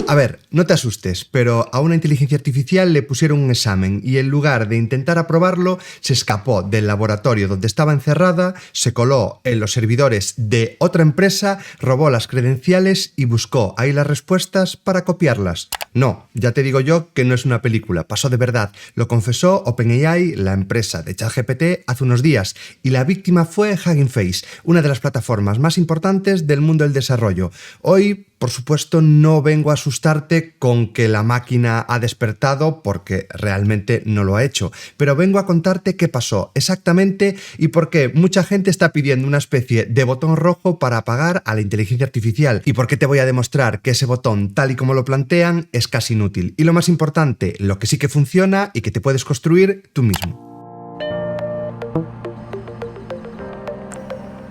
A ver, no te asustes, pero a una inteligencia artificial le pusieron un examen y en lugar de intentar aprobarlo, se escapó del laboratorio donde estaba encerrada, se coló en los servidores de otra empresa, robó las credenciales y buscó ahí las respuestas para copiarlas. No, ya te digo yo que no es una película, pasó de verdad. Lo confesó OpenAI, la empresa de ChatGPT, hace unos días, y la víctima fue Hugging Face, una de las plataformas más importantes del mundo del desarrollo. Hoy, por supuesto, no vengo a asustarte con que la máquina ha despertado, porque realmente no lo ha hecho, pero vengo a contarte qué pasó exactamente y por qué mucha gente está pidiendo una especie de botón rojo para apagar a la inteligencia artificial, y por qué te voy a demostrar que ese botón, tal y como lo plantean, es casi inútil. Y lo más importante, lo que sí que funciona y que te puedes construir tú mismo.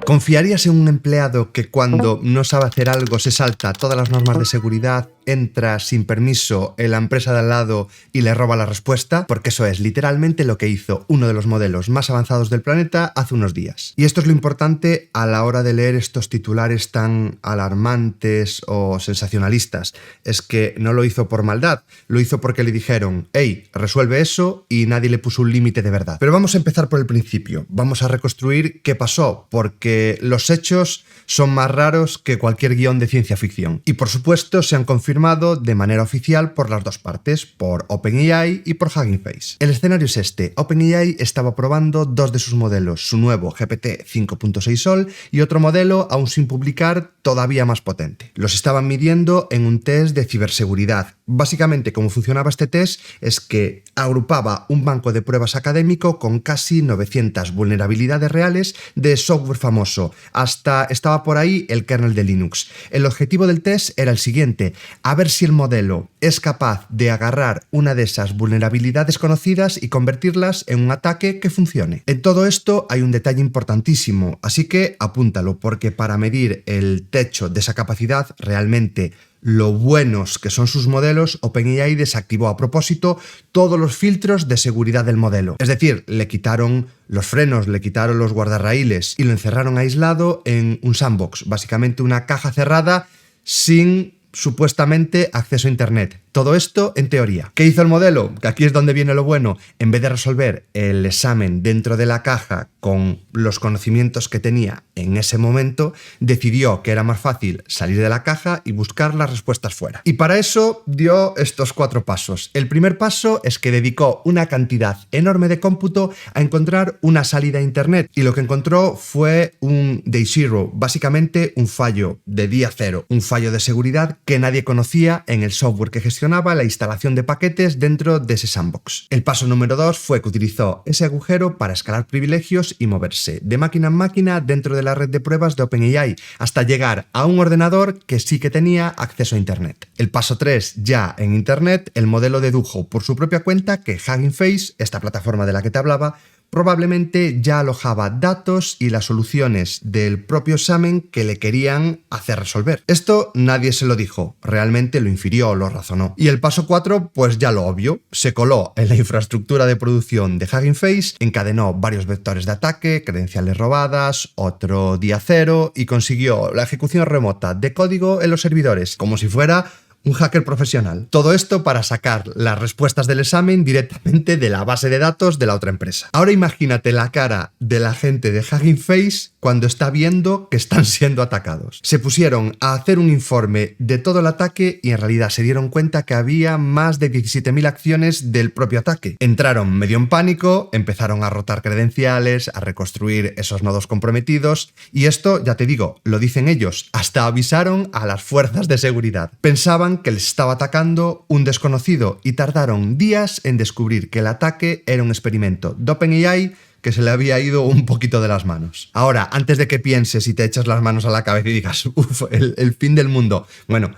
¿Confiarías en un empleado que cuando no sabe hacer algo se salta todas las normas de seguridad, entra sin permiso en la empresa de al lado y le roba la respuesta? Porque eso es literalmente lo que hizo uno de los modelos más avanzados del planeta hace unos días. Y esto es lo importante a la hora de leer estos titulares tan alarmantes o sensacionalistas. Es que no lo hizo por maldad, lo hizo porque le dijeron: hey, resuelve eso, y nadie le puso un límite de verdad. Pero vamos a empezar por el principio. Vamos a reconstruir qué pasó, porque los hechos son más raros que cualquier guión de ciencia ficción. Y por supuesto se han confirmado de manera oficial por las dos partes, por OpenAI y por Hugging Face. El escenario es este: OpenAI estaba probando dos de sus modelos, su nuevo GPT 5.6 Sol y otro modelo aún sin publicar, todavía más potente. Los estaban midiendo en un test de ciberseguridad. Básicamente, cómo funcionaba este test es que agrupaba un banco de pruebas académico con casi 900 vulnerabilidades reales de software famoso. Hasta estaba por ahí el kernel de Linux. El objetivo del test era el siguiente: a ver si el modelo es capaz de agarrar una de esas vulnerabilidades conocidas y convertirlas en un ataque que funcione. En todo esto hay un detalle importantísimo, así que apúntalo, porque para medir el techo de esa capacidad, realmente lo buenos que son sus modelos, OpenAI desactivó a propósito todos los filtros de seguridad del modelo. Es decir, le quitaron los frenos, le quitaron los guardarraíles y lo encerraron aislado en un sandbox, básicamente una caja cerrada sin supuestamente acceso a internet. Todo esto en teoría. ¿Qué hizo el modelo? Que aquí es donde viene lo bueno. En vez de resolver el examen dentro de la caja con los conocimientos que tenía en ese momento, decidió que era más fácil salir de la caja y buscar las respuestas fuera. Y para eso dio estos 4 pasos. El primer paso es que dedicó una cantidad enorme de cómputo a encontrar una salida a internet, y lo que encontró fue un day zero, básicamente un fallo de día cero, un fallo de seguridad que nadie conocía en el software que gestionaba la instalación de paquetes dentro de ese sandbox. El paso número 2 fue que utilizó ese agujero para escalar privilegios y moverse de máquina en máquina dentro de la red de pruebas de OpenAI hasta llegar a un ordenador que sí que tenía acceso a internet. El paso 3, ya en internet, el modelo dedujo por su propia cuenta que Hugging Face, esta plataforma de la que te hablaba, probablemente ya alojaba datos y las soluciones del propio examen que le querían hacer resolver. Esto nadie se lo dijo, realmente lo infirió, lo razonó. Y el paso 4, pues ya lo obvio, se coló en la infraestructura de producción de Hugging Face, encadenó varios vectores de ataque, credenciales robadas, otro día cero, y consiguió la ejecución remota de código en los servidores, como si fuera un hacker profesional. Todo esto para sacar las respuestas del examen directamente de la base de datos de la otra empresa. Ahora imagínate la cara de la gente de Hugging Face cuando está viendo que están siendo atacados. Se pusieron a hacer un informe de todo el ataque y en realidad se dieron cuenta que había más de 17.000 acciones del propio ataque. Entraron medio en pánico, empezaron a rotar credenciales, a reconstruir esos nodos comprometidos, y esto, ya te digo, lo dicen ellos, hasta avisaron a las fuerzas de seguridad. Pensaban que les estaba atacando un desconocido y tardaron días en descubrir que el ataque era un experimento de OpenAI que se le había ido un poquito de las manos. Ahora, antes de que pienses y te echas las manos a la cabeza y digas, uff, el fin del mundo. Bueno,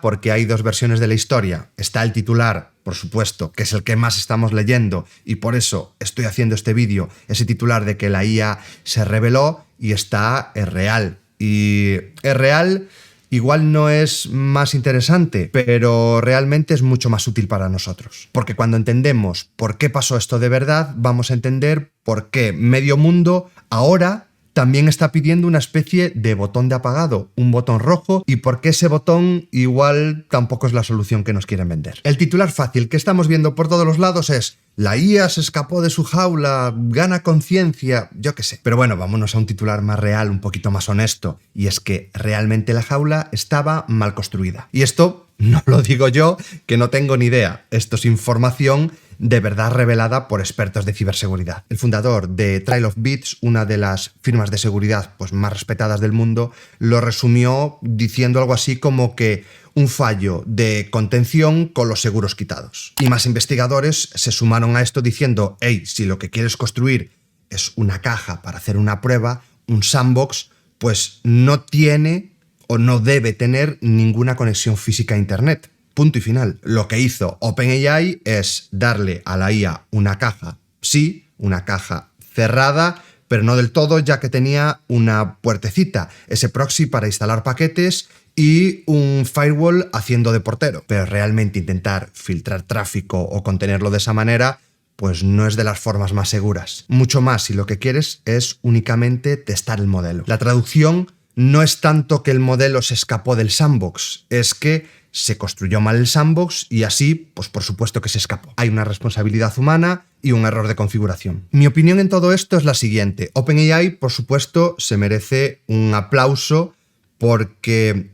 porque hay dos versiones de la historia. Está el titular, por supuesto, que es el que más estamos leyendo, y por eso estoy haciendo este vídeo, ese titular de que la IA se rebeló, y está es real. Y es real. Igual no es más interesante, pero realmente es mucho más útil para nosotros. Porque cuando entendemos por qué pasó esto de verdad, vamos a entender por qué medio mundo ahora también está pidiendo una especie de botón de apagado, un botón rojo, y porque ese botón igual tampoco es la solución que nos quieren vender. El titular fácil que estamos viendo por todos los lados es: la IA se escapó de su jaula, gana conciencia, yo qué sé. Pero bueno, vámonos a un titular más real, un poquito más honesto, y es que realmente la jaula estaba mal construida. Y esto no lo digo yo, que no tengo ni idea. Esto es información de verdad revelada por expertos de ciberseguridad. El fundador de Trail of Bits, una de las firmas de seguridad pues, más respetadas del mundo, lo resumió diciendo algo así como que un fallo de contención con los seguros quitados. Y más investigadores se sumaron a esto diciendo: hey, si lo que quieres construir es una caja para hacer una prueba, un sandbox, pues no tiene o no debe tener ninguna conexión física a Internet. Punto y final. Lo que hizo OpenAI es darle a la IA una caja, sí, una caja cerrada, pero no del todo, ya que tenía una puertecita, ese proxy para instalar paquetes y un firewall haciendo de portero. Pero realmente intentar filtrar tráfico o contenerlo de esa manera, pues no es de las formas más seguras. Mucho más si lo que quieres es únicamente testar el modelo. La traducción no es tanto que el modelo se escapó del sandbox, es que se construyó mal el sandbox y así, pues por supuesto que se escapó. Hay una responsabilidad humana y un error de configuración. Mi opinión en todo esto es la siguiente. OpenAI, por supuesto, se merece un aplauso porque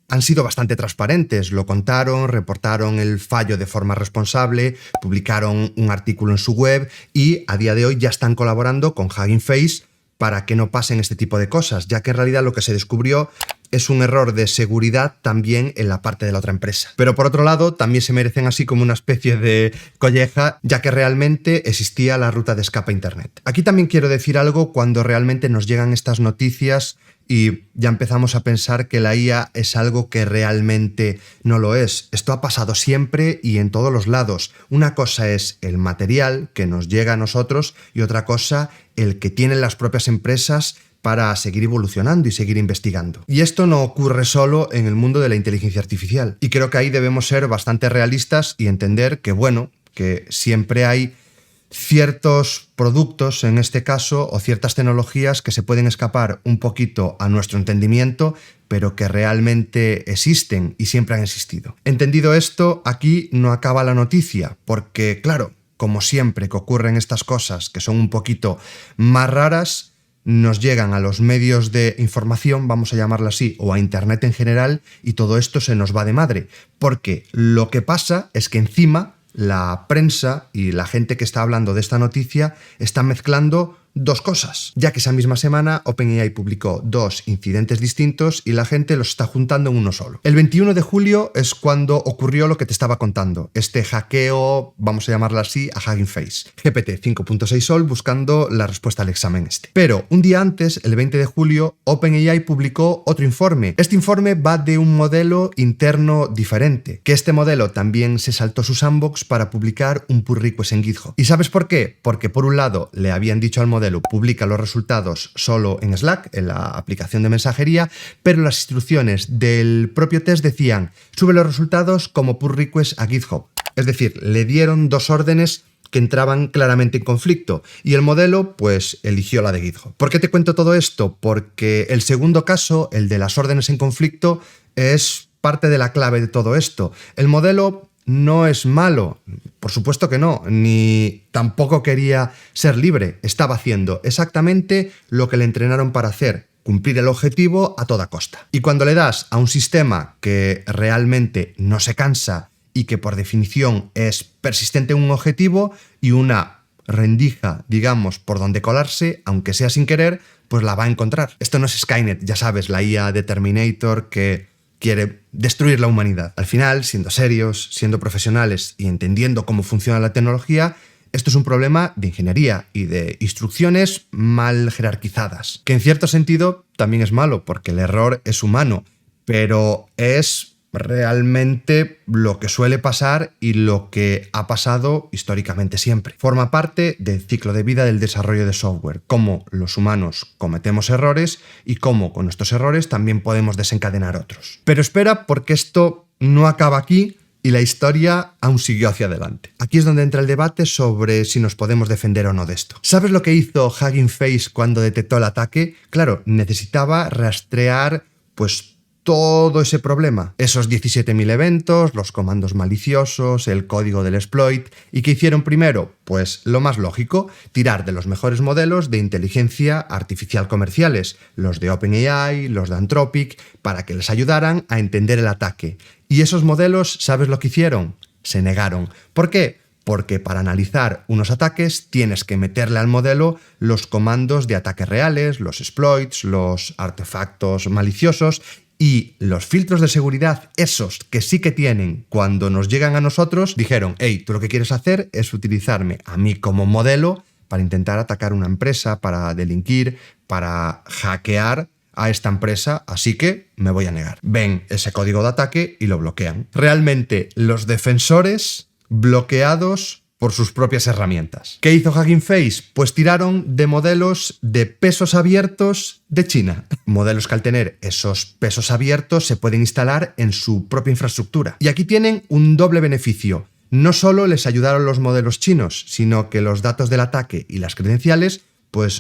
han sido bastante transparentes. Lo contaron, reportaron el fallo de forma responsable, publicaron un artículo en su web y a día de hoy ya están colaborando con Hugging Face para que no pasen este tipo de cosas, ya que en realidad lo que se descubrió es un error de seguridad también en la parte de la otra empresa. Pero por otro lado, también se merecen así como una especie de colleja, ya que realmente existía la ruta de escape a Internet. Aquí también quiero decir algo cuando realmente nos llegan estas noticias y ya empezamos a pensar que la IA es algo que realmente no lo es. Esto ha pasado siempre y en todos los lados. Una cosa es el material que nos llega a nosotros y otra cosa el que tienen las propias empresas para seguir evolucionando y seguir investigando. Y esto no ocurre solo en el mundo de la inteligencia artificial. Y creo que ahí debemos ser bastante realistas y entender que, bueno, que siempre hay ciertos productos, en este caso, o ciertas tecnologías que se pueden escapar un poquito a nuestro entendimiento, pero que realmente existen y siempre han existido. Entendido esto, aquí no acaba la noticia, porque, claro, como siempre que ocurren estas cosas que son un poquito más raras, nos llegan a los medios de información, vamos a llamarlo así, o a Internet en general, y todo esto se nos va de madre, porque lo que pasa es que encima la prensa y la gente que está hablando de esta noticia están mezclando dos cosas, ya que esa misma semana OpenAI publicó dos incidentes distintos y la gente los está juntando en uno solo. El 21 de julio es cuando ocurrió lo que te estaba contando, este hackeo, vamos a llamarlo así, a Hugging Face. GPT 5.6 Sol buscando la respuesta al examen este. Pero un día antes, el 20 de julio, OpenAI publicó otro informe. Este informe va de un modelo interno diferente, que este modelo también se saltó su sandbox para publicar un pull request en GitHub. ¿Y sabes por qué? Porque por un lado le habían dicho al modelo publica los resultados solo en Slack, en la aplicación de mensajería, pero las instrucciones del propio test decían sube los resultados como pull request a GitHub. Es decir, le dieron dos órdenes que entraban claramente en conflicto y el modelo pues eligió la de GitHub. ¿Por qué te cuento todo esto? Porque el segundo caso, el de las órdenes en conflicto, es parte de la clave de todo esto. El modelo no es malo, por supuesto que no, ni tampoco quería ser libre. Estaba haciendo exactamente lo que le entrenaron para hacer, cumplir el objetivo a toda costa. Y cuando le das a un sistema que realmente no se cansa y que por definición es persistente en un objetivo y una rendija, digamos, por donde colarse, aunque sea sin querer, pues la va a encontrar. Esto no es Skynet, ya sabes, la IA de Terminator que quiere destruir la humanidad. Al final, siendo serios, siendo profesionales y entendiendo cómo funciona la tecnología, esto es un problema de ingeniería y de instrucciones mal jerarquizadas, que en cierto sentido también es malo, porque el error es humano, pero es realmente lo que suele pasar y lo que ha pasado históricamente siempre. Forma parte del ciclo de vida del desarrollo de software, cómo los humanos cometemos errores y cómo con estos errores también podemos desencadenar otros. Pero espera, porque esto no acaba aquí, y la historia aún siguió hacia adelante. Aquí es donde entra el debate sobre si nos podemos defender o no de esto. ¿Sabes lo que hizo Hugging Face cuando detectó el ataque? Claro, necesitaba rastrear todo ese problema, esos 17.000 eventos, los comandos maliciosos, el código del exploit. ¿Y qué hicieron primero? Pues lo más lógico, tirar de los mejores modelos de inteligencia artificial comerciales, los de OpenAI, los de Anthropic, para que les ayudaran a entender el ataque. Y esos modelos, ¿sabes lo que hicieron? Se negaron. ¿Por qué? Porque para analizar unos ataques tienes que meterle al modelo los comandos de ataques reales, los exploits, los artefactos maliciosos. Y los filtros de seguridad, esos que sí que tienen cuando nos llegan a nosotros, dijeron: hey, tú lo que quieres hacer es utilizarme a mí como modelo para intentar atacar una empresa, para delinquir, para hackear a esta empresa, así que me voy a negar. Ven ese código de ataque y lo bloquean. Realmente los defensores bloqueados por sus propias herramientas. ¿Qué hizo Hugging Face? Pues tiraron de modelos de pesos abiertos de China. Modelos que al tener esos pesos abiertos se pueden instalar en su propia infraestructura. Y aquí tienen un doble beneficio. No solo les ayudaron los modelos chinos, sino que los datos del ataque y las credenciales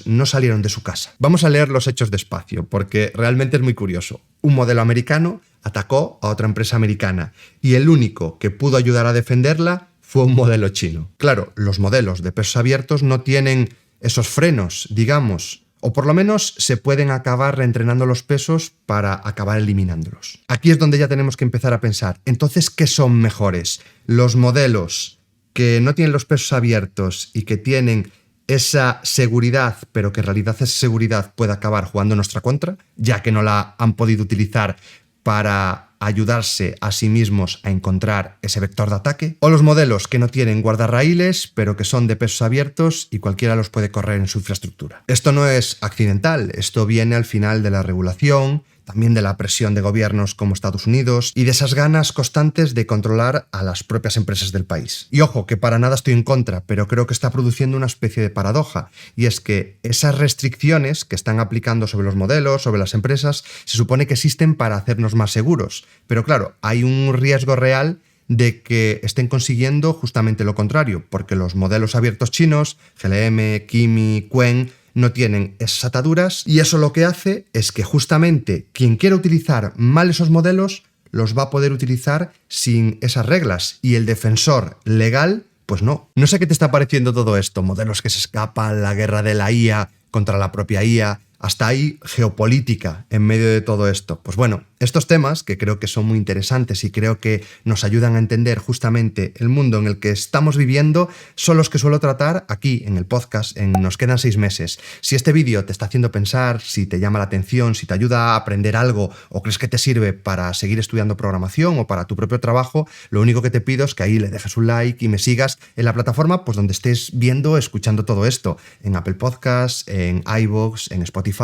no salieron de su casa. Vamos a leer los hechos despacio, porque realmente es muy curioso. Un modelo americano atacó a otra empresa americana y el único que pudo ayudar a defenderla fue un modelo chino. Claro, los modelos de pesos abiertos no tienen esos frenos, digamos, o por lo menos se pueden acabar reentrenando los pesos para acabar eliminándolos. Aquí es donde ya tenemos que empezar a pensar, entonces, ¿qué son mejores? ¿Los modelos que no tienen los pesos abiertos y que tienen esa seguridad, pero que en realidad esa seguridad puede acabar jugando en nuestra contra, ya que no la han podido utilizar para ayudarse a sí mismos a encontrar ese vector de ataque? ¿O los modelos que no tienen guardarraíles, pero que son de pesos abiertos y cualquiera los puede correr en su infraestructura? Esto no es accidental, esto viene al final de la regulación, también de la presión de gobiernos como Estados Unidos y de esas ganas constantes de controlar a las propias empresas del país. Y ojo, que para nada estoy en contra, pero creo que está produciendo una especie de paradoja, y es que esas restricciones que están aplicando sobre los modelos, sobre las empresas, se supone que existen para hacernos más seguros. Pero claro, hay un riesgo real de que estén consiguiendo justamente lo contrario, porque los modelos abiertos chinos, GLM, Kimi, Qwen, no tienen esas ataduras, y eso lo que hace es que justamente quien quiera utilizar mal esos modelos los va a poder utilizar sin esas reglas, y el defensor legal, pues no. No sé qué te está pareciendo todo esto, modelos que se escapan, la guerra de la IA contra la propia IA, hasta hay geopolítica en medio de todo esto. Pues bueno, estos temas que creo que son muy interesantes y creo que nos ayudan a entender justamente el mundo en el que estamos viviendo son los que suelo tratar aquí en el podcast en Nos Quedan 6 meses. Si este vídeo te está haciendo pensar, si te llama la atención, si te ayuda a aprender algo o crees que te sirve para seguir estudiando programación o para tu propio trabajo, lo único que te pido es que ahí le dejes un like y me sigas en la plataforma donde estés viendo, escuchando todo esto, en Apple Podcasts, en iVoox, en Spotify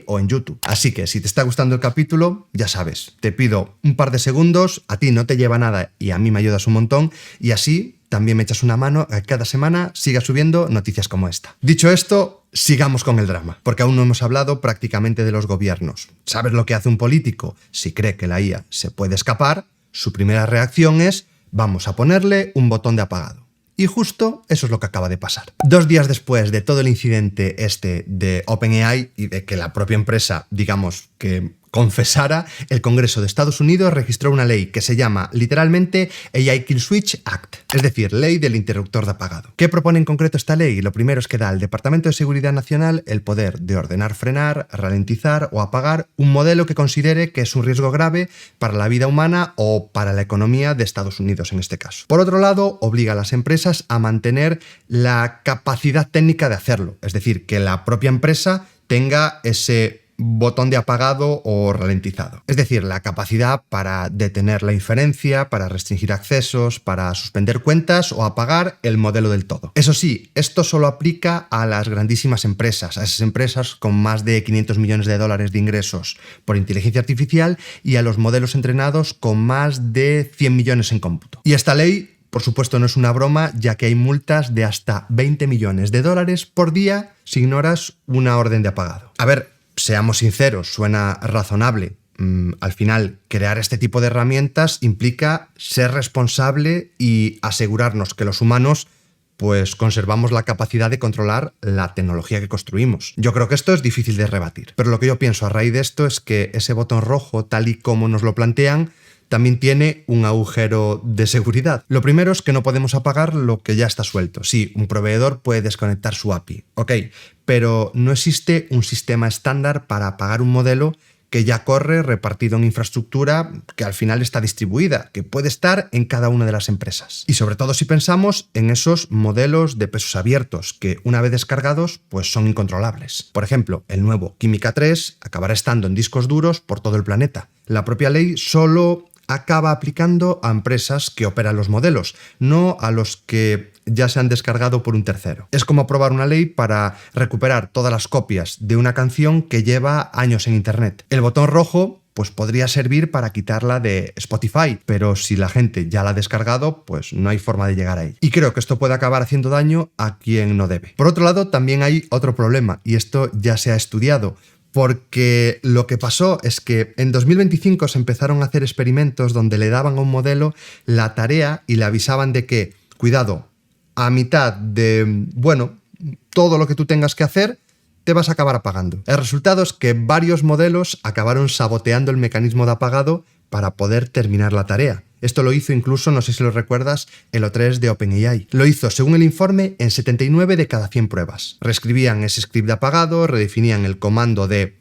o en YouTube. Así que si te está gustando el capítulo, ya sabes, te pido un par de segundos, a ti no te lleva nada y a mí me ayudas un montón, y así también me echas una mano a que cada semana siga subiendo noticias como esta. Dicho esto, sigamos con el drama, porque aún no hemos hablado prácticamente de los gobiernos. ¿Sabes lo que hace un político? Si cree que la IA se puede escapar, su primera reacción es: vamos a ponerle un botón de apagado. Y justo eso es lo que acaba de pasar. 2 días después de todo el incidente de OpenAI y de que la propia empresa, digamos, que confesara, el Congreso de Estados Unidos registró una ley que se llama literalmente AI Kill Switch Act, es decir, ley del interruptor de apagado. ¿Qué propone en concreto esta ley? Lo primero es que da al Departamento de Seguridad Nacional el poder de ordenar frenar, ralentizar o apagar un modelo que considere que es un riesgo grave para la vida humana o para la economía de Estados Unidos en este caso. Por otro lado, obliga a las empresas a mantener la capacidad técnica de hacerlo, es decir, que la propia empresa tenga ese botón de apagado o ralentizado. Es decir, la capacidad para detener la inferencia, para restringir accesos, para suspender cuentas o apagar el modelo del todo. Eso sí, esto solo aplica a las grandísimas empresas, a esas empresas con más de 500 millones de dólares de ingresos por inteligencia artificial y a los modelos entrenados con más de 100 millones en cómputo. Y esta ley, por supuesto, no es una broma, ya que hay multas de hasta 20 millones de dólares por día si ignoras una orden de apagado. A ver, seamos sinceros, suena razonable, Al final, crear este tipo de herramientas implica ser responsable y asegurarnos que los humanos pues conservamos la capacidad de controlar la tecnología que construimos. Yo creo que esto es difícil de rebatir, pero lo que yo pienso a raíz de esto es que ese botón rojo, tal y como nos lo plantean, también tiene un agujero de seguridad. Lo primero es que no podemos apagar lo que ya está suelto. Sí, un proveedor puede desconectar su API, ok, pero no existe un sistema estándar para apagar un modelo que ya corre repartido en infraestructura que al final está distribuida, que puede estar en cada una de las empresas. Y sobre todo si pensamos en esos modelos de pesos abiertos, que una vez descargados, pues son incontrolables. Por ejemplo, el nuevo Química 3 acabará estando en discos duros por todo el planeta. La propia ley solo acaba aplicando a empresas que operan los modelos, no a los que ya se han descargado por un tercero. Es como aprobar una ley para recuperar todas las copias de una canción que lleva años en internet. El botón rojo pues podría servir para quitarla de Spotify, pero si la gente ya la ha descargado, pues no hay forma de llegar a ella. Y creo que esto puede acabar haciendo daño a quien no debe. Por otro lado, también hay otro problema, y esto ya se ha estudiado, porque lo que pasó es que en 2025 se empezaron a hacer experimentos donde le daban a un modelo la tarea y le avisaban de que, cuidado, a mitad de, todo lo que tú tengas que hacer, te vas a acabar apagando. El resultado es que varios modelos acabaron saboteando el mecanismo de apagado para poder terminar la tarea. Esto lo hizo incluso, no sé si lo recuerdas, el O3 de OpenAI. Lo hizo, según el informe, en 79 de cada 100 pruebas. Reescribían ese script de apagado, redefinían el comando de,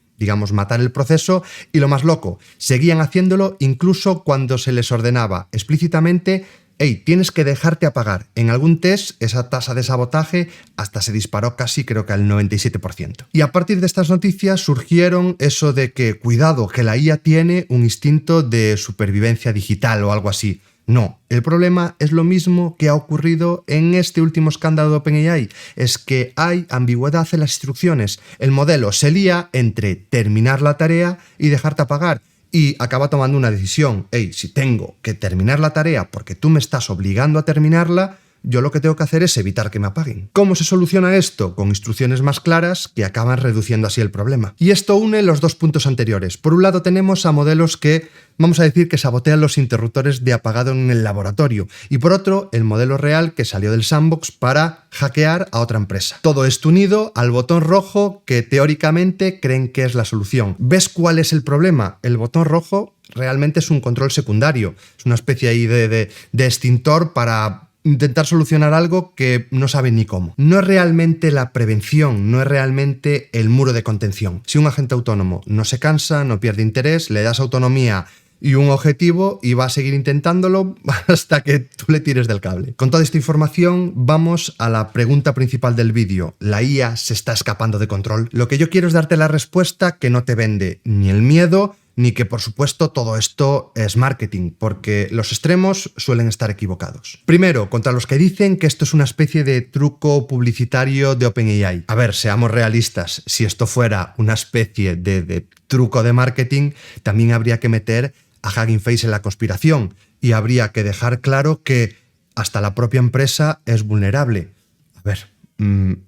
matar el proceso, y lo más loco, seguían haciéndolo incluso cuando se les ordenaba explícitamente: hey, tienes que dejarte apagar. En algún test, esa tasa de sabotaje hasta se disparó casi, creo que al 97%. Y a partir de estas noticias surgieron eso de que, cuidado, que la IA tiene un instinto de supervivencia digital o algo así. No, el problema es lo mismo que ha ocurrido en este último escándalo de OpenAI. Es que hay ambigüedad en las instrucciones. El modelo se lía entre terminar la tarea y dejarte apagar. Y acaba tomando una decisión. Hey, si tengo que terminar la tarea porque tú me estás obligando a terminarla, yo lo que tengo que hacer es evitar que me apaguen. ¿Cómo se soluciona esto? Con instrucciones más claras que acaban reduciendo así el problema. Y esto une los dos puntos anteriores. Por un lado tenemos a modelos que, vamos a decir, que sabotean los interruptores de apagado en el laboratorio. Y por otro, el modelo real que salió del sandbox para hackear a otra empresa. Todo esto unido al botón rojo que teóricamente creen que es la solución. ¿Ves cuál es el problema? El botón rojo realmente es un control secundario. Es una especie ahí de extintor para intentar solucionar algo que no saben ni cómo. No es realmente la prevención, no es realmente el muro de contención. Si un agente autónomo no se cansa, no pierde interés, le das autonomía y un objetivo y va a seguir intentándolo hasta que tú le tires del cable. Con toda esta información vamos a la pregunta principal del vídeo. ¿La IA se está escapando de control? Lo que yo quiero es darte la respuesta que no te vende ni el miedo, ni que por supuesto todo esto es marketing, porque los extremos suelen estar equivocados. Primero, contra los que dicen que esto es una especie de truco publicitario de OpenAI. A ver, seamos realistas, si esto fuera una especie de truco de marketing, también habría que meter a Hugging Face en la conspiración y habría que dejar claro que hasta la propia empresa es vulnerable. A ver,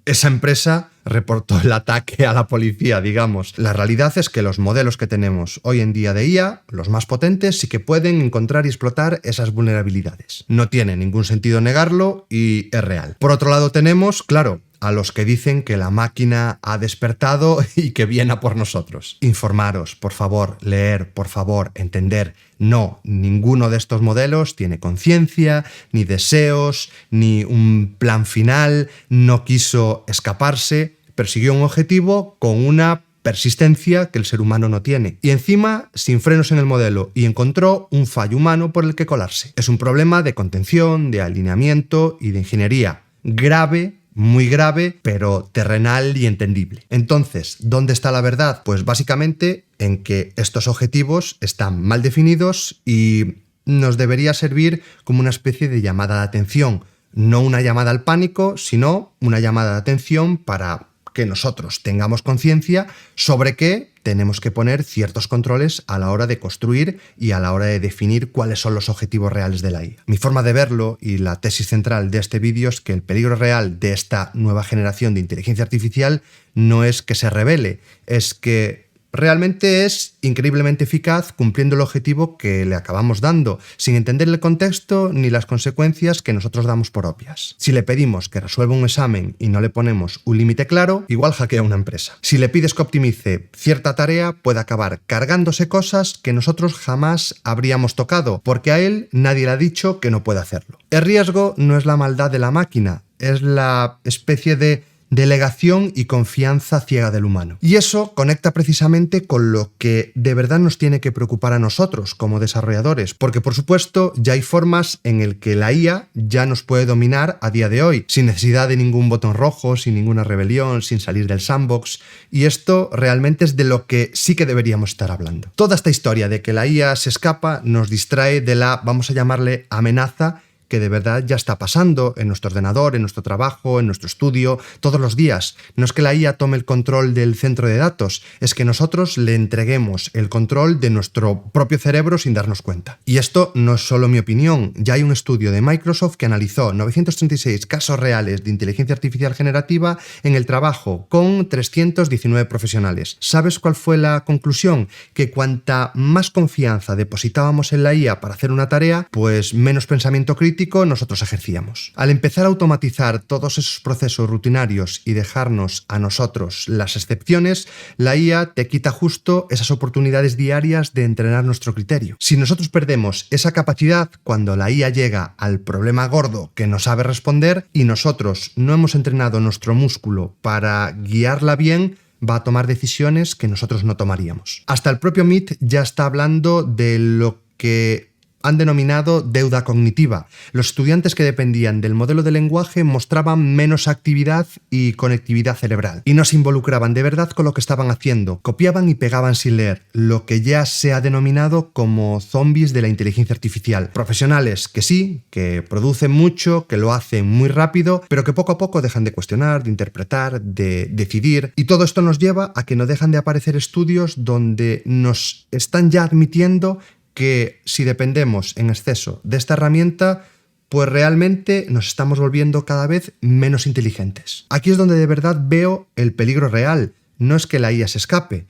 esa empresa reportó el ataque a la policía, digamos. La realidad es que los modelos que tenemos hoy en día de IA, los más potentes, sí que pueden encontrar y explotar esas vulnerabilidades. No tiene ningún sentido negarlo y es real. Por otro lado tenemos, claro, a los que dicen que la máquina ha despertado y que viene a por nosotros. Informaros, por favor, leer, por favor, entender. No, ninguno de estos modelos tiene conciencia, ni deseos, ni un plan final, no quiso escaparse, persiguió un objetivo con una persistencia que el ser humano no tiene. Y encima, sin frenos en el modelo, y encontró un fallo humano por el que colarse. Es un problema de contención, de alineamiento y de ingeniería. Grave, muy grave, pero terrenal y entendible. Entonces, ¿dónde está la verdad? Pues básicamente en que estos objetivos están mal definidos y nos debería servir como una especie de llamada de atención. No una llamada al pánico, sino una llamada de atención para que nosotros tengamos conciencia sobre que tenemos que poner ciertos controles a la hora de construir y a la hora de definir cuáles son los objetivos reales de la IA. Mi forma de verlo y la tesis central de este vídeo es que el peligro real de esta nueva generación de inteligencia artificial no es que se revele, es que realmente es increíblemente eficaz cumpliendo el objetivo que le acabamos dando, sin entender el contexto ni las consecuencias que nosotros damos por obvias. Si le pedimos que resuelva un examen y no le ponemos un límite claro, igual hackea una empresa. Si le pides que optimice cierta tarea, puede acabar cargándose cosas que nosotros jamás habríamos tocado, porque a él nadie le ha dicho que no puede hacerlo. El riesgo no es la maldad de la máquina, es la especie de delegación y confianza ciega del humano. Y eso conecta precisamente con lo que de verdad nos tiene que preocupar a nosotros como desarrolladores, porque por supuesto ya hay formas en el que la IA ya nos puede dominar a día de hoy, sin necesidad de ningún botón rojo, sin ninguna rebelión, sin salir del sandbox, y esto realmente es de lo que sí que deberíamos estar hablando. Toda esta historia de que la IA se escapa nos distrae de la, vamos a llamarle, amenaza que de verdad ya está pasando en nuestro ordenador, en nuestro trabajo, en nuestro estudio, todos los días. No es que la IA tome el control del centro de datos, es que nosotros le entreguemos el control de nuestro propio cerebro sin darnos cuenta. Y esto no es solo mi opinión, ya hay un estudio de Microsoft que analizó 936 casos reales de inteligencia artificial generativa en el trabajo con 319 profesionales. ¿Sabes cuál fue la conclusión? Que cuanta más confianza depositábamos en la IA para hacer una tarea, pues menos pensamiento crítico nosotros ejercíamos. Al empezar a automatizar todos esos procesos rutinarios y dejarnos a nosotros las excepciones, la IA te quita justo esas oportunidades diarias de entrenar nuestro criterio. Si nosotros perdemos esa capacidad cuando la IA llega al problema gordo que no sabe responder y nosotros no hemos entrenado nuestro músculo para guiarla bien, va a tomar decisiones que nosotros no tomaríamos. Hasta el propio MIT ya está hablando de lo que han denominado deuda cognitiva. Los estudiantes que dependían del modelo de lenguaje mostraban menos actividad y conectividad cerebral y no se involucraban de verdad con lo que estaban haciendo. Copiaban y pegaban sin leer, lo que ya se ha denominado como zombies de la inteligencia artificial. Profesionales que sí, que producen mucho, que lo hacen muy rápido, pero que poco a poco dejan de cuestionar, de interpretar, de decidir. Y todo esto nos lleva a que no dejan de aparecer estudios donde nos están ya admitiendo que si dependemos en exceso de esta herramienta, pues realmente nos estamos volviendo cada vez menos inteligentes. Aquí es donde de verdad veo el peligro real. No es que la IA se escape,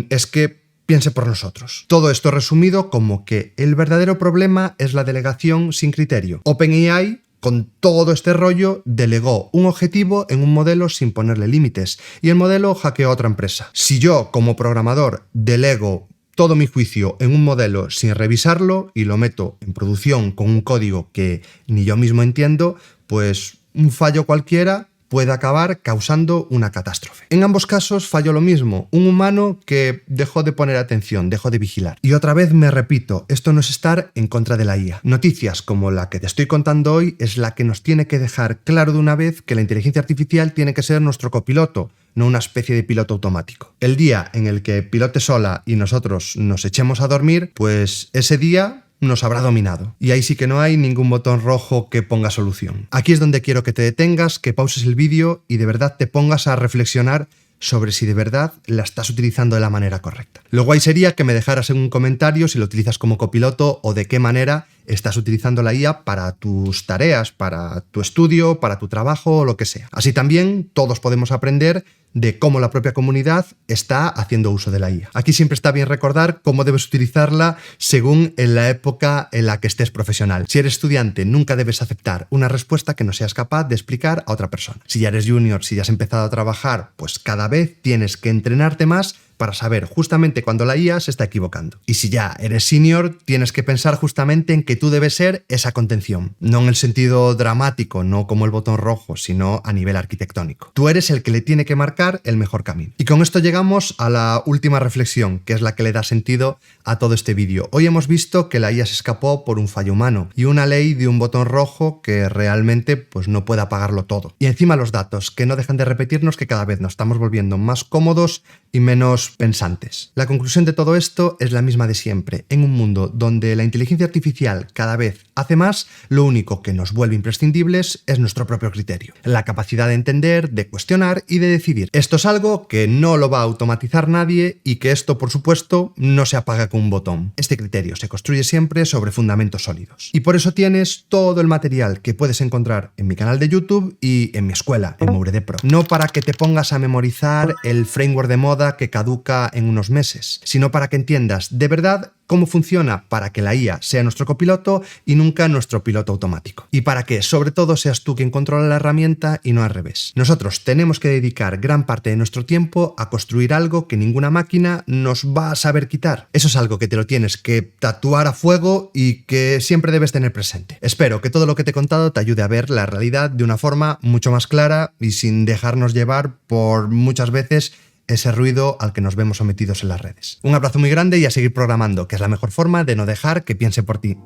es que piense por nosotros. Todo esto resumido como que el verdadero problema es la delegación sin criterio. OpenAI, con todo este rollo, delegó un objetivo en un modelo sin ponerle límites y el modelo hackeó a otra empresa. Si yo, como programador, delego todo mi juicio en un modelo sin revisarlo y lo meto en producción con un código que ni yo mismo entiendo, pues un fallo cualquiera puede acabar causando una catástrofe. En ambos casos falló lo mismo, un humano que dejó de poner atención, dejó de vigilar. Y otra vez me repito, esto no es estar en contra de la IA. Noticias como la que te estoy contando hoy es la que nos tiene que dejar claro de una vez que la inteligencia artificial tiene que ser nuestro copiloto, no una especie de piloto automático. El día en el que pilote sola y nosotros nos echemos a dormir, pues ese día nos habrá dominado. Y ahí sí que no hay ningún botón rojo que ponga solución. Aquí es donde quiero que te detengas, que pauses el vídeo y de verdad te pongas a reflexionar sobre si de verdad la estás utilizando de la manera correcta. Lo guay sería que me dejaras en un comentario si lo utilizas como copiloto o de qué manera estás utilizando la IA para tus tareas, para tu estudio, para tu trabajo o lo que sea. Así también todos podemos aprender de cómo la propia comunidad está haciendo uso de la IA. Aquí siempre está bien recordar cómo debes utilizarla según en la época en la que estés profesional. Si eres estudiante, nunca debes aceptar una respuesta que no seas capaz de explicar a otra persona. Si ya eres junior, si ya has empezado a trabajar, pues cada vez tienes que entrenarte más para saber justamente cuando la IA se está equivocando. Y si ya eres senior, tienes que pensar justamente en que tú debes ser esa contención. No en el sentido dramático, no como el botón rojo, sino a nivel arquitectónico. Tú eres el que le tiene que marcar el mejor camino. Y con esto llegamos a la última reflexión, que es la que le da sentido a todo este vídeo. Hoy hemos visto que la IA se escapó por un fallo humano y una ley de un botón rojo que realmente pues no puede apagarlo todo. Y encima los datos, que no dejan de repetirnos que cada vez nos estamos volviendo más cómodos y menos pensantes. La conclusión de todo esto es la misma de siempre. En un mundo donde la inteligencia artificial cada vez hace más, lo único que nos vuelve imprescindibles es nuestro propio criterio. La capacidad de entender, de cuestionar y de decidir. Esto es algo que no lo va a automatizar nadie y que esto, por supuesto, no se apaga con un botón. Este criterio se construye siempre sobre fundamentos sólidos. Y por eso tienes todo el material que puedes encontrar en mi canal de YouTube y en mi escuela, en Moure de Pro. No para que te pongas a memorizar el framework de moda que caduca caduca en unos meses, sino para que entiendas de verdad cómo funciona para que la IA sea nuestro copiloto y nunca nuestro piloto automático. Y para que, sobre todo, seas tú quien controla la herramienta y no al revés. Nosotros tenemos que dedicar gran parte de nuestro tiempo a construir algo que ninguna máquina nos va a saber quitar. Eso es algo que te lo tienes que tatuar a fuego y que siempre debes tener presente. Espero que todo lo que te he contado te ayude a ver la realidad de una forma mucho más clara y sin dejarnos llevar por muchas veces ese ruido al que nos vemos sometidos en las redes. Un abrazo muy grande y a seguir programando, que es la mejor forma de no dejar que piense por ti.